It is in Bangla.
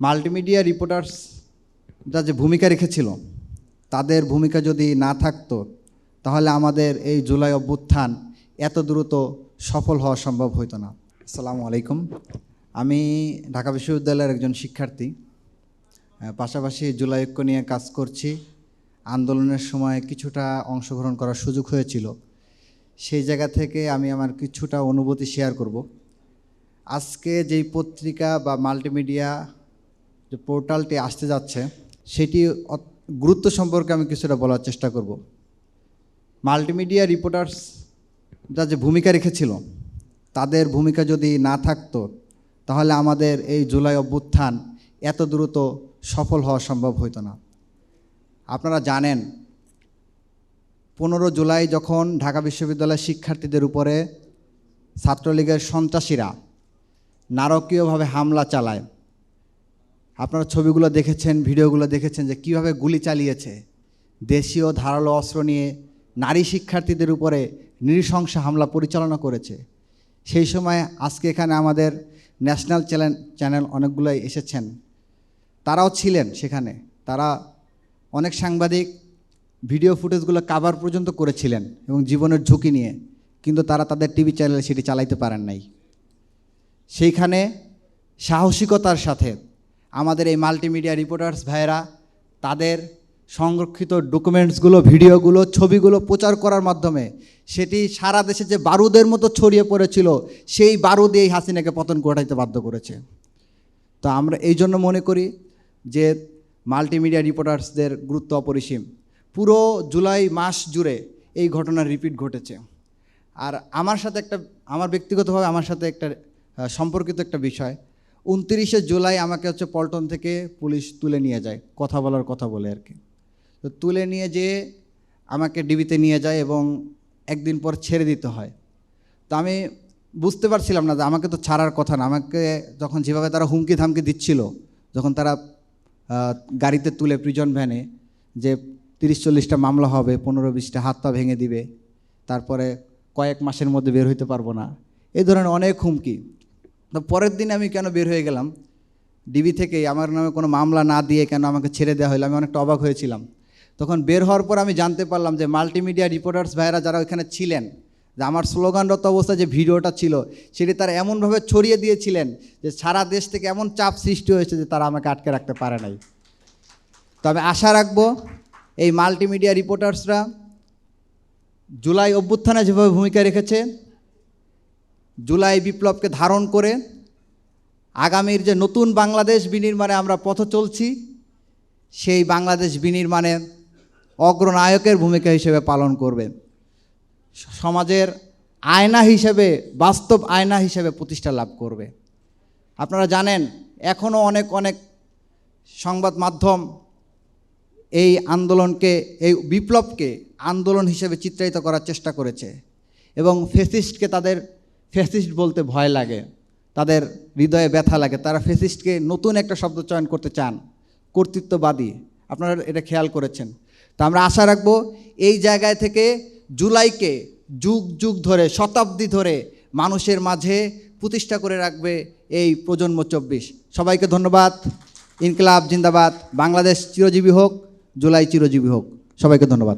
মাল্টিমিডিয়া রিপোর্টার্সরা যে ভূমিকা রেখেছিল, তাদের ভূমিকা যদি না থাকতো তাহলে আমাদের এই জুলাই অভ্যুত্থান এত দ্রুত সফল হওয়া সম্ভব হতো না। আসসালামু আলাইকুম। আমি ঢাকা বিশ্ববিদ্যালয়ের একজন শিক্ষার্থী, পাশাপাশি জুলাই ঐক্য নিয়ে কাজ করছি। আন্দোলনের সময় কিছুটা অংশগ্রহণ করার সুযোগ হয়েছিল, সেই জায়গা থেকে আমি আমার কিছুটা অনুভূতি শেয়ার করব। আজকে যেই পত্রিকা বা মাল্টিমিডিয়া যে পোর্টালটি আসতে যাচ্ছে, সেটি গুরুত্ব সম্পর্কে আমি কিছুটা বলার চেষ্টা করব। মাল্টিমিডিয়া রিপোর্টার্সরা যে ভূমিকা রেখেছিল, তাদের ভূমিকা যদি না থাকতো তাহলে আমাদের এই জুলাই অভ্যুত্থান এত দ্রুত সফল হওয়া সম্ভব হতো না। আপনারা জানেন, 15 জুলাই যখন ঢাকা বিশ্ববিদ্যালয়ের শিক্ষার্থীদের উপরে ছাত্রলীগের সন্ত্রাসীরা নারকীয়ভাবে হামলা চালায়, আপনারা ছবিগুলো দেখেছেন, ভিডিওগুলো দেখেছেন যে কীভাবে গুলি চালিয়েছে। দেশীয় ধারালো অস্ত্র নিয়ে নারী শিক্ষার্থীদের উপরে নৃশংস হামলা পরিচালনা করেছে। সেই সময় আজকে এখানে আমাদের ন্যাশনাল চ্যানেল অনেকগুলোই এসেছেন, তারাও ছিলেন সেখানে। তারা অনেক সাংবাদিক ভিডিও ফুটেজগুলো কাভার পর্যন্ত করেছিলেন এবং জীবনের ঝুঁকি নিয়ে, কিন্তু তারা তাদের টিভি চ্যানেলে সেটি চালাইতে পারেন নাই। সেইখানে সাহসিকতার সাথে আমাদের এই মাল্টিমিডিয়া রিপোর্টার্স ভাইয়েরা তাদের সংরক্ষিত ডকুমেন্টসগুলো, ভিডিওগুলো, ছবিগুলো প্রচার করার মাধ্যমে সেটি সারা দেশে যে বারুদের মতো ছড়িয়ে পড়েছিল, সেই বারুদ এই হাসিনাকে পতন ঘটাইতে বাধ্য করেছে। তো আমরা এই জন্য মনে করি যে মাল্টিমিডিয়া রিপোর্টার্সদের গুরুত্ব অপরিসীম। পুরো জুলাই মাস জুড়ে এই ঘটনার রিপিট ঘটেছে। আর আমার ব্যক্তিগতভাবে আমার সাথে একটা সম্পর্কিত একটা বিষয়, 29শে জুলাই আমাকে পল্টন থেকে পুলিশ তুলে নিয়ে যায়, কথা বলে আর কি। তো তুলে নিয়ে যেয়ে আমাকে ডিবিতে নিয়ে যায় এবং একদিন পর ছেড়ে দিতে হয়। তো আমি বুঝতে পারছিলাম না যে আমাকে তো ছাড়ার কথা না। আমাকে যখন যেভাবে তারা হুমকি ধামকি দিচ্ছিল, যখন তারা গাড়িতে তুলে প্রিজন ভ্যানে যে 30-40টা মামলা হবে, 15-20টা হাত পা ভেঙে দিবে, তারপরে কয়েক মাসের মধ্যে বের হইতে পারবো না, এই ধরনের অনেক হুমকি। তো পরের দিন আমি কেন বের হয়ে গেলাম ডিবি থেকে, আমার নামে কোনো মামলা না দিয়ে কেন আমাকে ছেড়ে দেওয়া হলো, আমি অনেকটা অবাক হয়েছিলাম। তখন বের হওয়ার পর আমি জানতে পারলাম যে মাল্টিমিডিয়া রিপোর্টার্স ভাইয়েরা যারা ওইখানে ছিলেন, যে আমার স্লোগানরত অবস্থায় যে ভিডিওটা ছিল সেটি তারা এমনভাবে ছড়িয়ে দিয়েছিলেন যে সারা দেশ থেকে এমন চাপ সৃষ্টি হয়েছে যে তারা আমাকে আটকে রাখতে পারে নাই। তবে আশা রাখবো এই মাল্টিমিডিয়া রিপোর্টার্সরা জুলাই অভ্যুত্থানে যেভাবে ভূমিকা রেখেছে, জুলাই বিপ্লবকে ধারণ করে আগামীর যে নতুন বাংলাদেশ বিনির্মাণে আমরা পথ চলছি, সেই বাংলাদেশ বিনির্মাণে অগ্রনায়কের ভূমিকা হিসেবে পালন করবে, সমাজের আয়না হিসেবে, বাস্তব আয়না হিসেবে প্রতিষ্ঠা লাভ করবে। আপনারা জানেন, এখনও অনেক সংবাদ মাধ্যম এই আন্দোলনকে, এই বিপ্লবকে আন্দোলন হিসেবে চিত্রায়িত করার চেষ্টা করেছে এবং ফ্যাসিস্টকে তাদের ফ্যাসিস্ট বলতে ভয় লাগে, তাদের হৃদয়ে ব্যথা লাগে। তারা ফ্যাসিস্টকে নতুন একটা শব্দ চয়ন করতে চান, কর্তৃত্ববাদী। আপনারা এটা খেয়াল করেছেন। তো আমরা আশা রাখবো এই জায়গায় থেকে জুলাইকে যুগ যুগ ধরে, শতাব্দী ধরে মানুষের মাঝে প্রতিষ্ঠা করে রাখবে এই প্রজন্ম 24। সবাইকে ধন্যবাদ। ইনকিলাব জিন্দাবাদ। বাংলাদেশ চিরজীবী হোক, জুলাই চিরজীবী হোক। সবাইকে ধন্যবাদ।